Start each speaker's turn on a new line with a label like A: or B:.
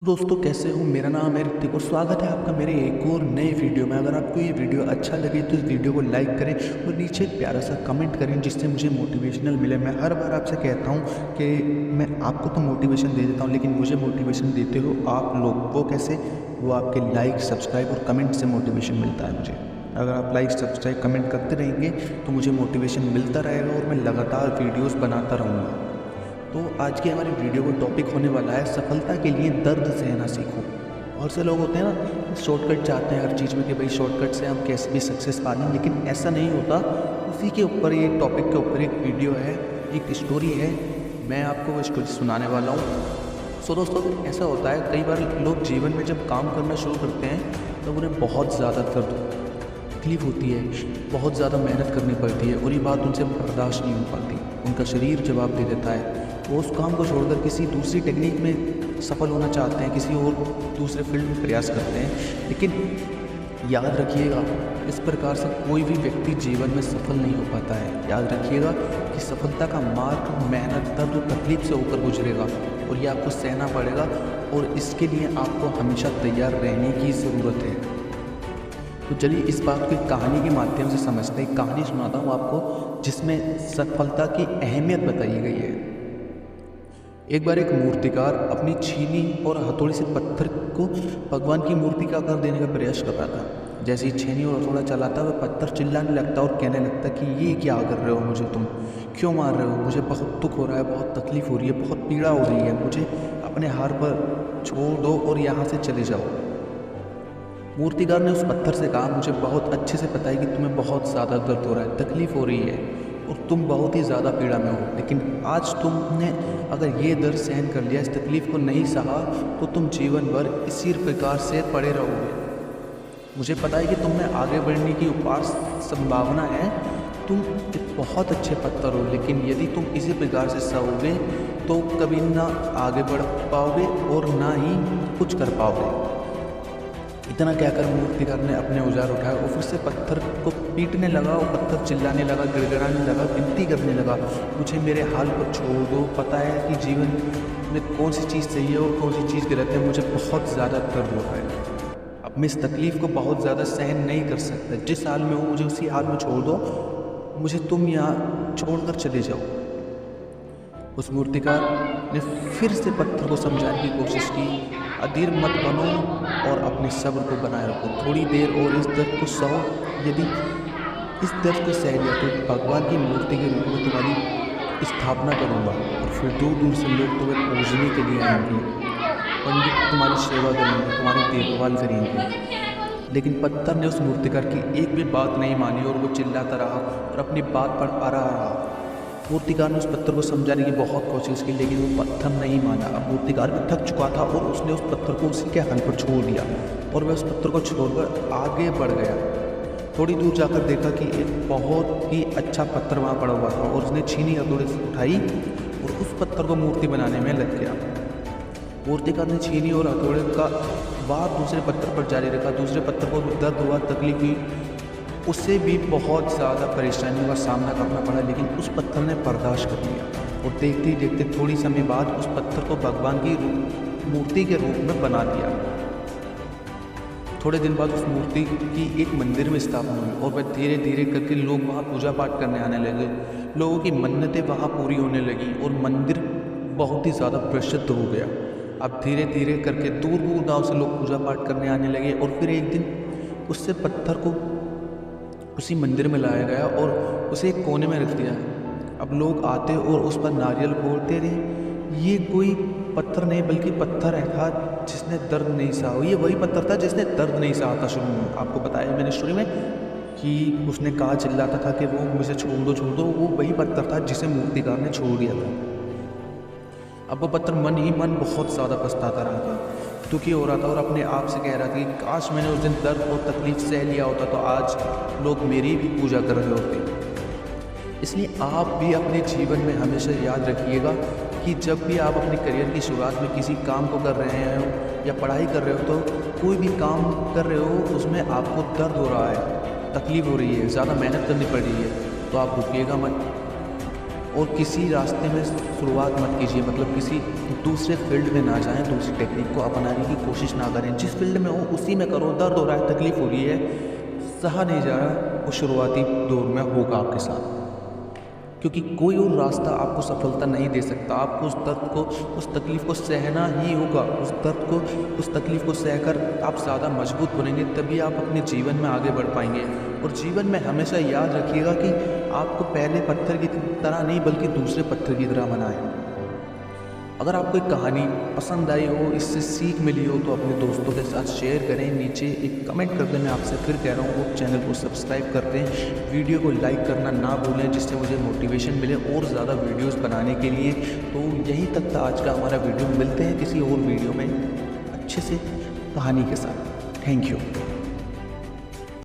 A: दोस्तों कैसे हो। मेरा नाम है ऋतिक और स्वागत है आपका मेरे एक और नए वीडियो में। अगर आपको ये वीडियो अच्छा लगे तो इस वीडियो को लाइक करें और नीचे एक प्यारा सा कमेंट करें जिससे मुझे मोटिवेशनल मिले। मैं हर बार आपसे कहता हूँ कि मैं आपको तो मोटिवेशन दे देता हूँ, लेकिन मुझे मोटिवेशन देते हो आप लोग। वो कैसे? वो आपके लाइक, सब्सक्राइब और कमेंट से मोटिवेशन मिलता है मुझे। अगर आप लाइक, सब्सक्राइब, कमेंट करते रहेंगे तो मुझे मोटिवेशन मिलता रहेगा और मैं लगातार वीडियोज़ बनाता रहूँगा। तो आज की हमारी वीडियो का टॉपिक होने वाला है सफलता के लिए दर्द सहना सीखो। बहुत से लोग होते हैं ना, शॉर्टकट चाहते हैं हर चीज़ में कि भाई शॉर्टकट से हम कैसे भी सक्सेस पा लें, लेकिन ऐसा नहीं होता। उसी के ऊपर ये टॉपिक के ऊपर एक वीडियो है, एक स्टोरी है। मैं आपको वो स्टोरी सुनाने वाला हूँ। सो दोस्तों, ऐसा होता है कई बार लोग जीवन में जब काम करना शुरू करते हैं तो उन्हें बहुत ज़्यादा तकलीफ होती है, बहुत ज़्यादा मेहनत करनी पड़ती है और ये बात उनसे बर्दाश्त नहीं हो पाती। उनका शरीर जवाब दे देता है। वो उस काम को छोड़कर किसी दूसरी टेक्निक में सफल होना चाहते हैं, किसी और दूसरे फील्ड में प्रयास करते हैं। लेकिन याद रखिएगा, इस प्रकार से कोई भी व्यक्ति जीवन में सफल नहीं हो पाता है। याद रखिएगा कि सफलता का मार्ग मेहनत, दर्द और तकलीफ से होकर गुजरेगा और ये आपको सहना पड़ेगा और इसके लिए आपको हमेशा तैयार रहने की ज़रूरत है। तो चलिए इस बात को एक कहानी के माध्यम से समझते हैं। कहानी सुनाता हूँ आपको जिसमें सफलता की अहमियत बताई गई है। एक बार एक मूर्तिकार अपनी छीनी और हथौड़ी से पत्थर को भगवान की मूर्ति का आकार देने का प्रयास कर रहा था। जैसे ही छीनी और हथौड़ा चलाता वह पत्थर चिल्लाने लगता और कहने लगता कि ये क्या कर रहे हो, मुझे तुम क्यों मार रहे हो, मुझे बहुत दुख हो रहा है, बहुत तकलीफ हो रही है, बहुत पीड़ा हो रही है, मुझे अपने हार पर छोड़ दो और यहाँ से चले जाओ। मूर्तिकार ने उस पत्थर से कहा, मुझे बहुत अच्छे से पता है कि तुम्हें बहुत ज़्यादा दर्द हो रहा है, तकलीफ हो रही है और तुम बहुत ही ज़्यादा पीड़ा में हो, लेकिन आज तुमने अगर ये दर्द सहन कर लिया, इस तकलीफ़ को नहीं सहा, तो तुम जीवन भर इसी प्रकार से पड़े रहोगे। मुझे पता है कि तुम में आगे बढ़ने की अपार संभावना है। तुम एक बहुत अच्छे पत्थर हो, लेकिन यदि तुम इसी प्रकार से सहोगे तो कभी ना आगे बढ़ पाओगे और ना ही कुछ कर पाओगे। इतना कहकर मूर्तिकार ने अपने औजार उठाए और फिर से पत्थर को पीटने लगा और पत्थर चिल्लाने लगा, गिड़गिड़ाने लगा, विनती करने लगा, मुझे मेरे हाल पर छोड़ दो। पता है कि जीवन में कौन सी चीज़ सही है और कौन सी चीज़ गलत है। मुझे बहुत ज़्यादा दर्द हो रहा है, अब मैं इस तकलीफ़ को बहुत ज़्यादा सहन नहीं कर सकता। जिस हाल में हूँ मुझे उसी हाल में छोड़ दो, मुझे तुम यहाँ छोड़कर चले जाओ। उस मूर्तिकार ने फिर से पत्थर को समझाने की कोशिश की, अधीर मत बनो और अपने सब्र को बनाए रखो, थोड़ी देर और इस दर्द को सहो। यदि इस दर्द को सह लिया तो भगवान की मूर्ति के रूप में तुम्हारी स्थापना करूँगा और फिर दूर दूर से लोग तुम्हें पूजने के लिए आएंगे, पंडित तुम्हारी सेवा करेंगे, तुम्हारी देखभाल करेंगे। लेकिन पत्थर ने उस मूर्तिकार की एक भी बात नहीं मानी और वो चिल्लाता रहा और अपनी बात पर अड़ा रहा। मूर्तिकार ने उस पत्थर को समझाने की बहुत कोशिश की, लेकिन वो पत्थर नहीं माना। अब मूर्तिकार भी थक चुका था और उसने उस पत्थर को उसी के हल पर छोड़ दिया और वह उस पत्थर को छोड़कर आगे बढ़ गया। थोड़ी दूर जाकर देखा कि एक बहुत ही अच्छा पत्थर वहाँ पड़ा हुआ था और उसने छीनी हथौड़ी से उठाई और उस पत्थर को मूर्ति बनाने में लग गया। मूर्तिकार ने छीनी और हथौड़े का वार दूसरे पत्थर पर जारी रखा। दूसरे पत्थर को दर्द हुआ, तकलीफ हुई, उससे भी बहुत ज़्यादा परेशानियों का सामना करना पड़ा, लेकिन उस पत्थर ने बर्दाश्त कर लिया और देखते ही देखते थोड़ी समय बाद उस पत्थर को भगवान की मूर्ति के रूप में बना दिया। थोड़े दिन बाद उस मूर्ति की एक मंदिर में स्थापना हुई और वह धीरे धीरे करके लोग वहाँ पूजा पाठ करने आने लगे। लोगों की मन्नतें वहाँ पूरी होने लगी और मंदिर बहुत ही ज़्यादा प्रसिद्ध हो गया। अब धीरे धीरे करके दूर दूर गाँव से लोग पूजा पाठ करने आने लगे और फिर एक दिन उससे पत्थर को उसी मंदिर में लाया गया और उसे एक कोने में रख दिया। अब लोग आते और उस पर नारियल फोड़ते रहे। ये कोई पत्थर नहीं बल्कि पत्थर था जिसने दर्द नहीं सहा। ये वही पत्थर था जिसने दर्द नहीं सहा था। शुरू में आपको बताया मैंने स्टोरी में कि उसने कहा, चिल्लाता था कि वो मुझे छोड़ दो छोड़ दो। वो वही पत्थर था जिसे मूर्तिकार ने छोड़ दिया था। अब वो पत्थर मन ही मन बहुत ज़्यादा पछताता रहा था, दुखी हो रहा था और अपने आप से कह रहा था कि काश मैंने उस दिन दर्द और तकलीफ सह लिया होता तो आज लोग मेरी भी पूजा कर रहे होते। इसलिए आप भी अपने जीवन में हमेशा याद रखिएगा कि जब भी आप अपने करियर की शुरुआत में किसी काम को कर रहे हो या पढ़ाई कर रहे हो, तो कोई भी काम कर रहे हो उसमें आपको दर्द हो रहा है, तकलीफ हो रही है, ज़्यादा मेहनत करनी पड़ रही है, तो आप रुकिएगा मत और किसी रास्ते में शुरुआत मत कीजिए, मतलब किसी दूसरे फील्ड में ना जाएं, दूसरी टेक्निक को अपनाने की कोशिश ना करें। जिस फील्ड में हो उसी में करो। दर्द हो रहा है, तकलीफ़ हो रही है, सहा नहीं जा रहा, वो शुरुआती दौर में होगा आपके साथ, क्योंकि कोई और रास्ता आपको सफलता नहीं दे सकता। आपको उस दर्द को, उस तकलीफ़ को सहना ही होगा। उस दर्द को, उस तकलीफ़ को सहकर आप ज़्यादा मजबूत बनेंगे, तभी आप अपने जीवन में आगे बढ़ पाएंगे। और जीवन में हमेशा याद रखिएगा कि आपको पहले पत्थर की तरह नहीं, बल्कि दूसरे पत्थर की तरह बनाएं। अगर आपको एक कहानी पसंद आई हो, इससे सीख मिली हो, तो अपने दोस्तों के साथ शेयर करें। नीचे एक कमेंट कर दें। मैं आपसे फिर कह रहा हूँ, वो चैनल को सब्सक्राइब कर दें, वीडियो को लाइक करना ना भूलें, जिससे मुझे मोटिवेशन मिले और ज़्यादा वीडियोस बनाने के लिए। तो यहीं तक था आज का हमारा वीडियो। मिलते हैं किसी और वीडियो में अच्छे से कहानी के साथ। Thank you.